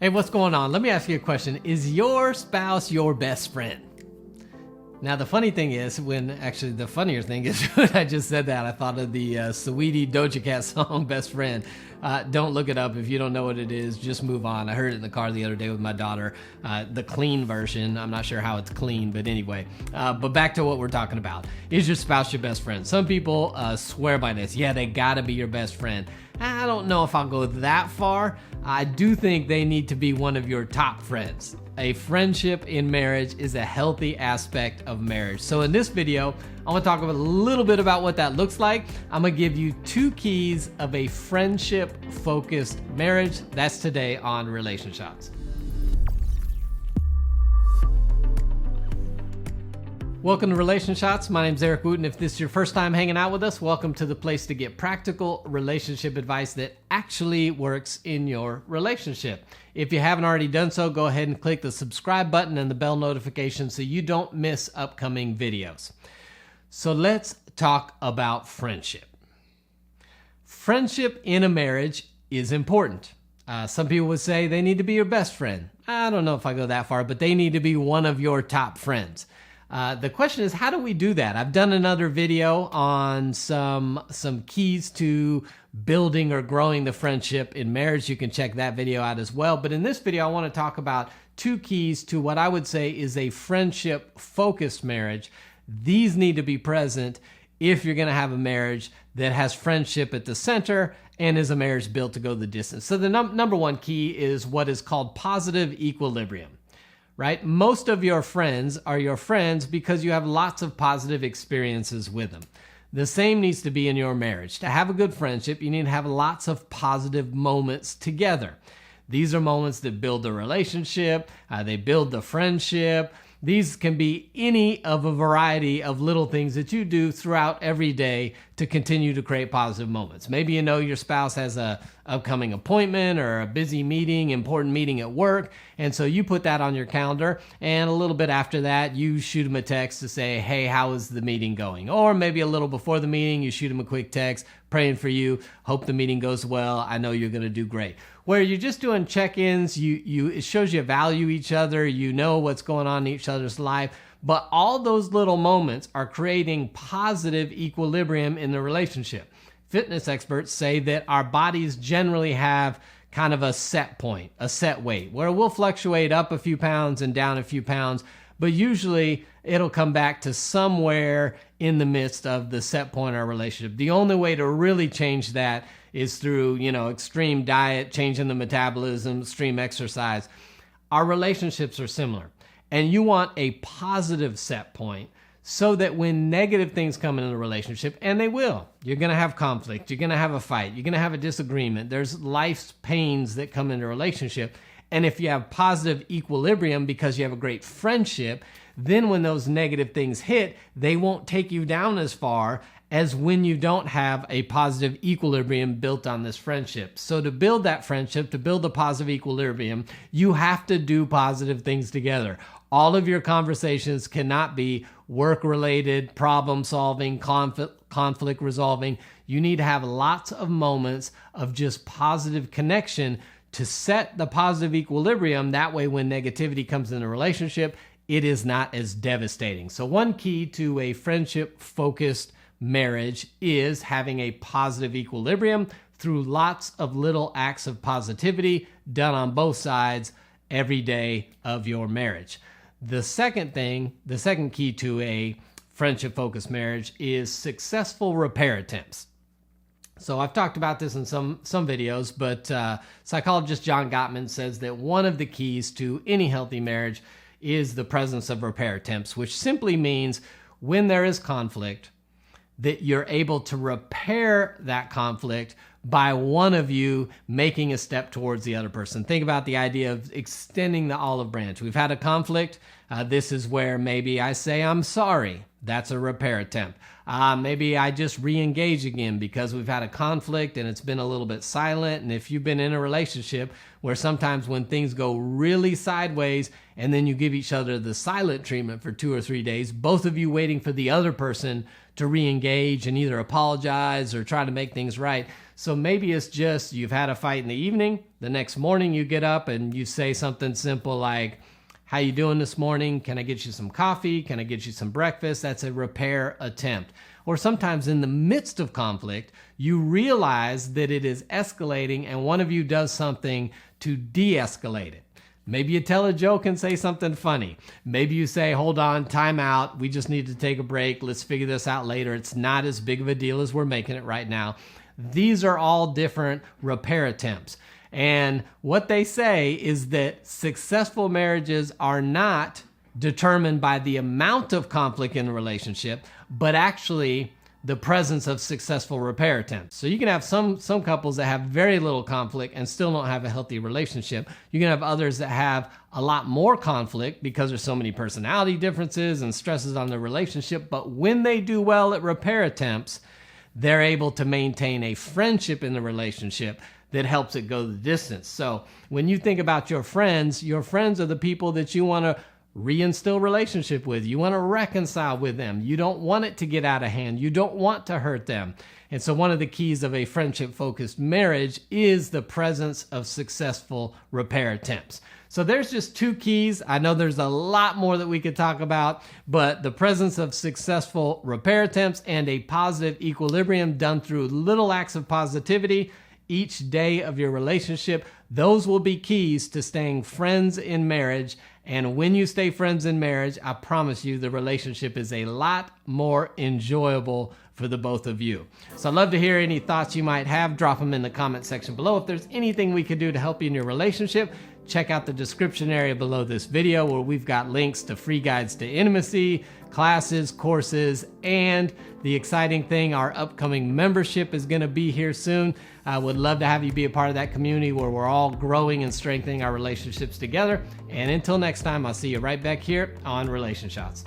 Hey, what's going on? Let me ask you a question. Is your spouse your best friend? Now, the funny thing is, the funnier thing is when I just said that, I thought of the Saweetie Doja Cat song, Best Friend. Don't look it up. If you don't know what it is, just move on. I heard it in the car the other day with my daughter, the clean version. I'm not sure how it's clean, but anyway. But back to what we're talking about. Is your spouse your best friend? Some people swear by this. Yeah, they gotta be your best friend. I don't know if I'll go that far. I do think they need to be one of your top friends. A friendship in marriage is a healthy aspect of marriage. So in this video, I want to talk a little bit about what that looks like. I'm going to give you 2 keys of a friendship-focused marriage. That's today on Relationshots. Welcome to Relationshots. My name's Eric Wooten. If this is your first time hanging out with us, welcome to the place to get practical relationship advice that actually works in your relationship. If you haven't already done so, go ahead and click the subscribe button and the bell notification so you don't miss upcoming videos. So let's talk about friendship. Friendship in a marriage is important. Some people would say they need to be your best friend. I don't know if I go that far, but they need to be one of your top friends. The question is, how do we do that? I've done another video on some keys to building or growing the friendship in marriage. You can check that video out as well. But in this video, I want to talk about 2 keys to what I would say is a friendship-focused marriage. These need to be present if you're going to have a marriage that has friendship at the center and is a marriage built to go the distance. So the number 1 key is what is called positive equilibrium. Right? Most of your friends are your friends because you have lots of positive experiences with them. The same needs to be in your marriage. To have a good friendship, you need to have lots of positive moments together. These are moments that build the relationship, they build the friendship. These can be any of a variety of little things that you do throughout every day to continue to create positive moments. Maybe you know your spouse has a upcoming appointment or a busy meeting, important meeting at work, and so you put that on your calendar, and a little bit after that, you shoot them a text to say, hey, how is the meeting going? Or maybe a little before the meeting, you shoot them a quick text, praying for you, hope the meeting goes well, I know you're going to do great. Where you're just doing check-ins, it shows you value each other, you know what's going on in each other's life, but all those little moments are creating positive equilibrium in the relationship. Fitness experts say that our bodies generally have kind of a set point, a set weight, where we'll fluctuate up a few pounds and down a few pounds, but usually it'll come back to somewhere in the midst of the set point in our relationship. The only way to really change that is through, extreme diet, changing the metabolism, extreme exercise. Our relationships are similar. And you want a positive set point so that when negative things come into the relationship, and they will, you're going to have conflict, you're going to have a fight, you're going to have a disagreement. There's life's pains that come into a relationship. And if you have positive equilibrium because you have a great friendship, then when those negative things hit, they won't take you down as far as when you don't have a positive equilibrium built on this friendship. So to build that friendship, to build a positive equilibrium, you have to do positive things together. All of your conversations cannot be work-related, problem-solving, conflict resolving. You need to have lots of moments of just positive connection to set the positive equilibrium. That way, when negativity comes in a relationship, it is not as devastating. So one key to a friendship-focused marriage is having a positive equilibrium through lots of little acts of positivity done on both sides every day of your marriage. The second key to a friendship-focused marriage is successful repair attempts. So I've talked about this in some videos, but psychologist John Gottman says that one of the keys to any healthy marriage is the presence of repair attempts, which simply means when there is conflict, that you're able to repair that conflict by one of you making a step towards the other person. Think about the idea of extending the olive branch. We've had a conflict. This is where maybe I say, I'm sorry. That's a repair attempt. Maybe I just re-engage again because we've had a conflict and it's been a little bit silent. And if you've been in a relationship where sometimes when things go really sideways and then you give each other the silent treatment for 2 or 3 days, both of you waiting for the other person to re-engage and either apologize or try to make things right. So maybe it's just you've had a fight in the evening. The next morning you get up and you say something simple like, "How you doing this morning? Can I get you some coffee? Can I get you some breakfast?" That's a repair attempt. Or sometimes in the midst of conflict, you realize that it is escalating and one of you does something to de-escalate it. Maybe you tell a joke and say something funny. Maybe you say, "Hold on, time out. We just need to take a break. Let's figure this out later. It's not as big of a deal as we're making it right now." These are all different repair attempts. And what they say is that successful marriages are not determined by the amount of conflict in the relationship, but actually the presence of successful repair attempts. So you can have some couples that have very little conflict and still don't have a healthy relationship. You can have others that have a lot more conflict because there's so many personality differences and stresses on the relationship. But when they do well at repair attempts, they're able to maintain a friendship in the relationship that helps it go the distance. So when you think about your friends are the people that you want to reinstill relationship with. You want to reconcile with them. You don't want it to get out of hand. You don't want to hurt them. And so one of the keys of a friendship-focused marriage is the presence of successful repair attempts. So there's just 2 keys. I know there's a lot more that we could talk about, but the presence of successful repair attempts and a positive equilibrium done through little acts of positivity each day of your relationship, those will be keys to staying friends in marriage. And when you stay friends in marriage, I promise you the relationship is a lot more enjoyable for the both of you. So I'd love to hear any thoughts you might have. Drop them in the comment section below. If there's anything we could do to help you in your relationship, check out the description area below this video where we've got links to free guides to intimacy, classes, courses, and the exciting thing, our upcoming membership is going to be here soon. I would love to have you be a part of that community where we're all growing and strengthening our relationships together. And until next time, I'll see you right back here on Relation Shots.